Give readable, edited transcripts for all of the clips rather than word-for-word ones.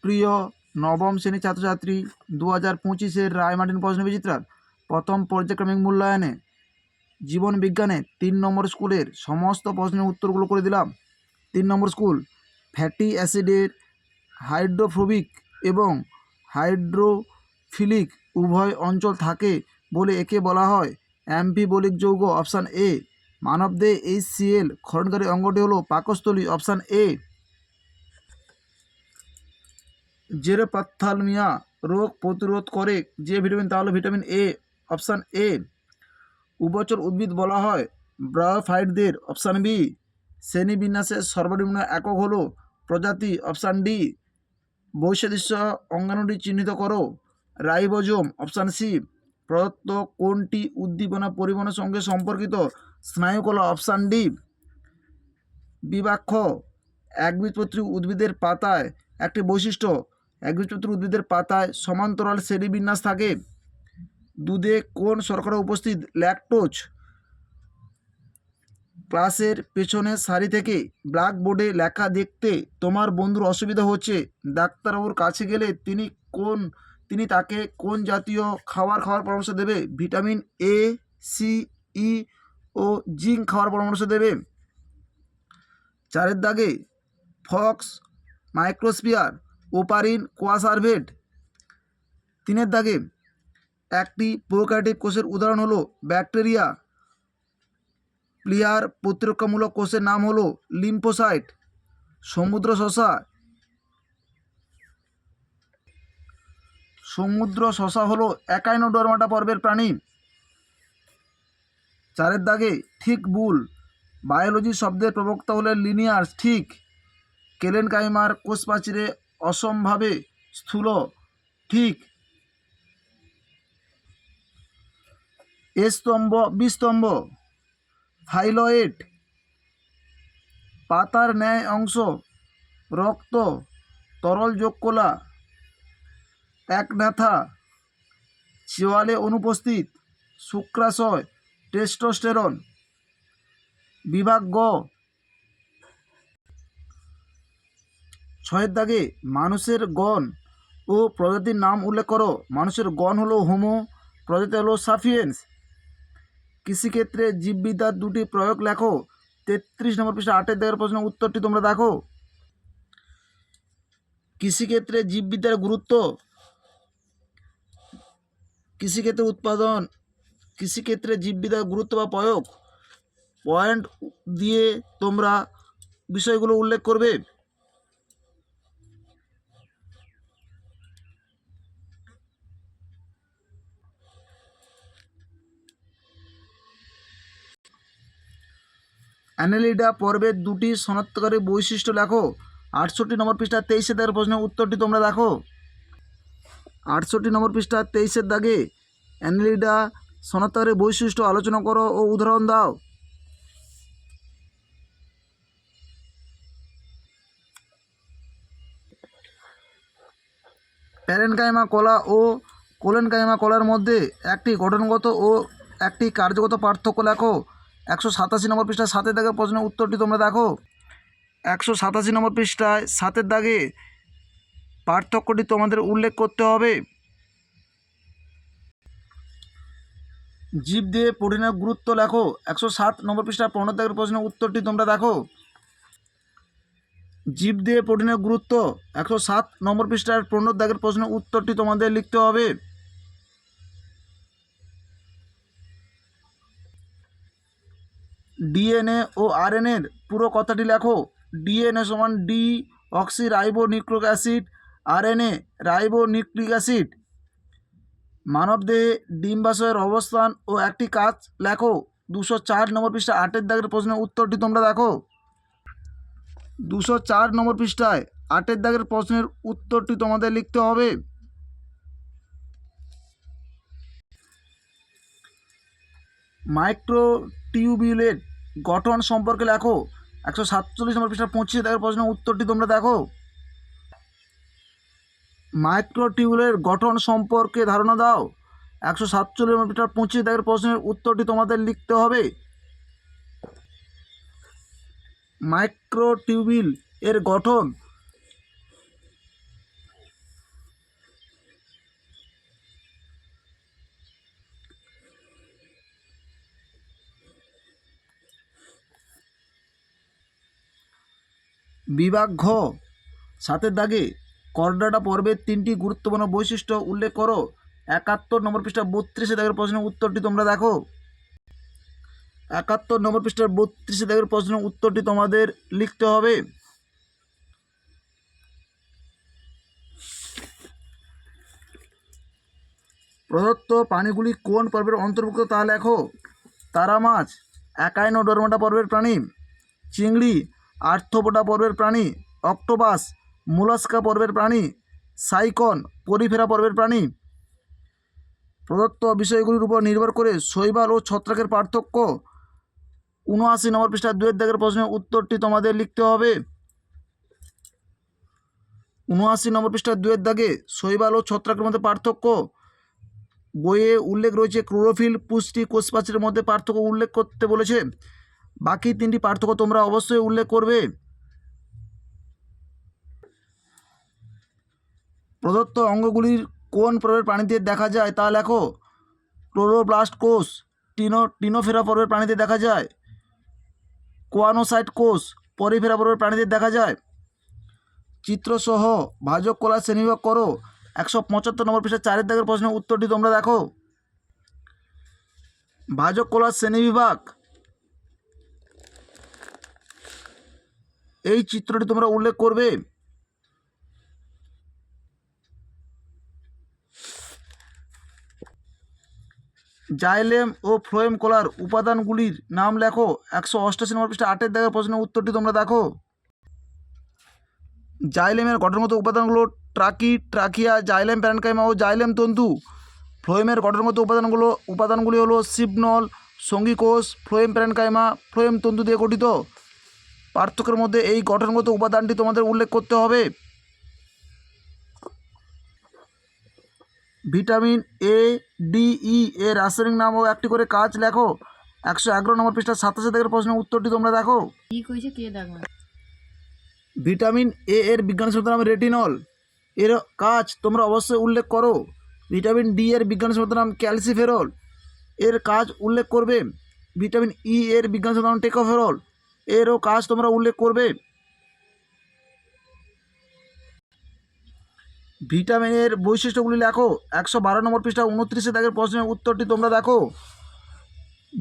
প্রিয় নবম শ্রেণীর ছাত্রছাত্রী, 2025-এর রায়মার্টিন প্রশ্নবিচিত্রার প্রথম পর্যায়ক্রমিক মূল্যায়নে জীবন বিজ্ঞানে 3 নম্বর স্কুলের সমস্ত প্রশ্নের উত্তরগুলো করে দিলাম। 3 নম্বর স্কুল, ফ্যাটি অ্যাসিডের হাইড্রোফোবিক এবং হাইড্রোফিলিক উভয় অঞ্চল থাকে বলে একে বলা হয় অ্যাম্ফিবলিক যৌগ। Option A. মানবদেহে HCl ক্ষরণকারী অঙ্গটি হলো পাকস্থলী। Option A. জেরোপ্থ্যালমিয়া রোগ প্রতিরোধ করে যে ভিটামিন তা হলো ভিটামিন এ। Option A. উভচর উদ্ভিদ বলা হয় ব্রায়োফাইটদের। Option B. শ্রেণীবিন্যাসের সর্বনিম্ন একক হলো প্রজাতি। Option D. বৈসাদৃশ্য অঙ্গাণুটি চিহ্নিত করো। রাইবোজোম। Option C. প্রদত্ত কোনটি উদ্দীপনা পরিবহনের সঙ্গে সম্পর্কিত? স্নায়ুকলা। Option D. বিবাক্ষ একবীজপত্রী উদ্ভিদের পাতায় একটি বৈশিষ্ট্য, একবীজপত্রী উদ্ভিদের পাতায় সমান্তরাল শ্রেণীবিন্যাস থাকে। দুধে কোন শর্করা উপস্থিত? ল্যাকটোজ। ক্লাসের পেছনের সারি থেকে ব্ল্যাকবোর্ডে লেখা দেখতে তোমার বন্ধুর অসুবিধা হচ্ছে, ডাক্তারবাবুর কাছে গেলে তিনি তাকে কোন জাতীয় খাওয়ার পরামর্শ দেবে? ভিটামিন এ, সি, ই ও জিঙ্ক খাওয়ার পরামর্শ দেবে। 4 দাগে ফক্স মাইক্রোস্ফিয়ার, ওপারিন, কোয়াসারভেট। 3 দাগে একটি প্রোক্যারিওটিক কোষের উদাহরণ হলো ব্যাকটেরিয়া। প্লিহার প্রতিরক্ষামূলক কোষের নাম হলো লিম্ফোসাইট। সমুদ্র শসা হলো একাইনোডার্মাটা পর্বের প্রাণী। 4 দাগে ঠিক বুল। বায়োলজি শব্দের প্রবক্তা হলেন লিনিয়ার্স। ঠিক। কেলেনকাইমার কোষ প্রাচীরে অসমভাবে স্থূল। ঠিক। স্তম্ভ, বিস্তম্ভ, ফাইলয়েড, পাতার ন্যায় অংশ, রক্ত, তরল যোগকলা, একনাথা, চেওয়ালে অনুপস্থিত, শুক্রাশয়, টেস্টোস্টেরন। বিভাগ গ। 6 দাগে মানুষের গণ ও প্রজাতির নাম উল্লেখ করো। মানুষের গণ হলো হোমো, প্রজাতি হলো সাপিয়েন্স। কৃষিক্ষেত্রে জীববিদ্যার 2টি প্রয়োগ লেখো। 33 নম্বর পৃষ্ঠা 8 দাগের প্রশ্নের উত্তরটি তোমরা দেখো। কৃষিক্ষেত্রে জীববিদ্যার গুরুত্ব, কৃষিক্ষেত্রে উৎপাদন, কৃষিক্ষেত্রে জীববিদ্যার গুরুত্ব বা প্রয়োগ, পয়েন্ট দিয়ে তোমরা বিষয়গুলো উল্লেখ করবে। অ্যানেলিডা পর্বের 2টি শনাক্তকারী বৈশিষ্ট্য লেখো। 68 নম্বর পৃষ্ঠা 23 দাগের প্রশ্নের উত্তরটি তোমরা দেখো। 68 নম্বর পৃষ্ঠা 23 দাগে অ্যানেলিডা শনাক্তকারী বৈশিষ্ট্য আলোচনা করো ও উদাহরণ দাও। প্যারেনকাইমা কলা ও কোলেনকাইমা কলার মধ্যে একটি গঠনগত ও একটি কার্যগত পার্থক্য লেখো। 187 নম্বর পৃষ্ঠায় 7 দাগের প্রশ্নের উত্তরটি তোমরা দেখো। 187 নম্বর পৃষ্ঠায় 7 দাগে পার্থক্যটি তোমাদের উল্লেখ করতে হবে। জীবদেহে প্রোটিনের গুরুত্ব লেখো। 107 নম্বর পৃষ্ঠায় 15 দাগের প্রশ্নের উত্তরটি তোমরা দেখো। জীবদেহে প্রোটিনের গুরুত্ব 107 নম্বর পৃষ্ঠার 15 দাগের প্রশ্নের উত্তরটি তোমাদের লিখতে হবে। ডিএনএ ও আরএনএর পুরো কথাটি লেখো। ডিএনএ সমান D oxy ribo nucleic acid, RNA ribo nucleic acid. মানবদেহে ডিম্বাশয়ের অবস্থান ও একটি কাজ লেখো। 204 নম্বর পৃষ্ঠা 8 দাগের প্রশ্নের উত্তরটি তোমরা দেখো। 204 নম্বর পৃষ্ঠায় 8 দাগের প্রশ্নের উত্তরটি তোমাদের লিখতে হবে। মাইক্রোটিউবিউলের গঠন সম্পর্কে লেখো। 147 নম্বর পৃষ্ঠা 25 দাগের প্রশ্নের উত্তরটি তোমরা দেখো। মাইক্রোটিউবুলের গঠন সম্পর্কে ধারণা দাও। 147 নম্বর পৃষ্ঠা 25 দাগের প্রশ্নের উত্তরটি তোমাদের লিখতে হবে। মাইক্রোটিউবিল এর গঠন বিভাগ ঘ 7-এর দাগে করডাটা পর্বের 3টি গুরুত্বপূর্ণ বৈশিষ্ট্য উল্লেখ করো। 71 নম্বর পৃষ্ঠা 32 দাগের প্রশ্নের উত্তরটি তোমরা দেখো। 71 নম্বর পৃষ্ঠার 32 দাগের প্রশ্নের উত্তরটি তোমাদের লিখতে হবে। প্রদত্ত প্রাণীগুলি কোন পর্বের অন্তর্ভুক্ত তা লেখো। তারা মাছ একাইনোডার্মাটা পর্বের প্রাণী, চিংড়ি আর্থ্রোপোডা পর্বের প্রাণী, অক্টোপাস মোলাস্কা পর্বের প্রাণী, সাইকন পরিফেরা পর্বের প্রাণী। প্রদত্ত বিষয়গুলির উপর নির্ভর করে শৈবাল ও ছত্রাকের পার্থক্য। 79 নম্বর পৃষ্ঠা 2-এর দাগের প্রশ্নের উত্তরটি তোমাদের লিখতে হবে। 79 নম্বর পৃষ্ঠা 2-এর দাগে শৈবাল ও ছত্রাকের মধ্যে পার্থক্য। বইয়ে উল্লেখ রয়েছে ক্লোরোফিল, পুষ্টি, কোষপ্রাচীরের মধ্যে পার্থক্য উল্লেখ করতে বলেছে। বাকি 3টি পার্থক্য তোমরা অবশ্যই উল্লেখ করবে। প্রদত্ত অঙ্গগুলির কোন পর্বের প্রাণীতে দেখা যায় তা লেখো। ক্লোরোপ্লাস্ট কোষ টিনোফেরা পর্বের প্রাণীতে দেখা যায়। কোয়ানোসাইট কোষ পরিফেরা পর্বের প্রাণীদের দেখা যায়। চিত্রসহ ভাজক কলার শ্রেণীবিভাগ করো। 175 নম্বর পৃষ্ঠা 4-এর দাগের প্রশ্নের উত্তরটি তোমরা দেখো। ভাজক কলার শ্রেণীবিভাগ, এই চিত্রটি তোমরা উল্লেখ করবে। জাইলেম ও ফ্লোয়েম কলার উপাদানগুলির নাম লেখো। 188 নম্বর পৃষ্ঠা 8-এর দাগের প্রশ্নের উত্তরটি তোমরা দেখো। জাইলেমের গঠনগত উপাদানগুলো ট্রাকিয়া, জাইলেম প্যারেনকাইমা ও জাইলেম তন্তু। ফ্লোয়েমের গঠনগত উপাদানগুলি হলো সিপনল, সঙ্গী কোষ, ফ্লোয়েম প্যারেনকাইমা, ফ্লোয়েম তন্তু দিয়ে গঠিত। পার্থক্যের মধ্যে এই গঠনগত উপাদানটি তোমাদের উল্লেখ করতে হবে। ভিটামিন এ, ডি, ই এর রাসায়নিক নাম ও একটি করে কাজ লেখো। 111 নম্বর পৃষ্ঠা 27 দাগের প্রশ্নের উত্তরটি তোমরা দেখো। ভিটামিন এ এর বিজ্ঞান শব্দ নাম রেটিনল, এর কাজ তোমরা অবশ্যই উল্লেখ করো। ভিটামিন ডি এর বিজ্ঞান শব্দ নাম ক্যালসিফেরল, এর কাজ উল্লেখ করবে। ভিটামিন ই এর বিজ্ঞান শব্দ নাম টেকোফেরল, এরও কাজ তোমরা উল্লেখ করবে। ভিটামিনের বৈশিষ্ট্যগুলি লেখো। 112 নম্বর পৃষ্ঠা 29 দাগের প্রশ্নের উত্তরটি তোমরা দেখো।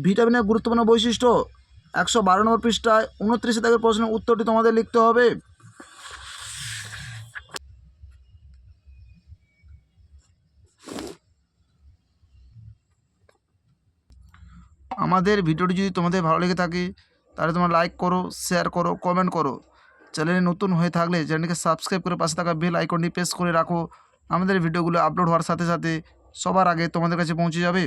ভিটামিনের গুরুত্বপূর্ণ বৈশিষ্ট্য 112 নম্বর পৃষ্ঠায় 29 দাগের প্রশ্নের উত্তরটি তোমাদের লিখতে হবে। আমাদের ভিডিওটি যদি তোমাদের ভালো লেগে থাকে তাহলে তোমরা লাইক করো, শেয়ার করো, কমেন্ট করো। চ্যানেলে নতুন হয়ে থাকলে চ্যানেলকে সাবস্ক্রাইব করে পাশে থাকা বেল আইকনটি প্রেস করে রাখো। আমাদের ভিডিওগুলো আপলোড হওয়ার সাথে সাথে সবার আগে তোমাদের কাছে পৌঁছে যাবে।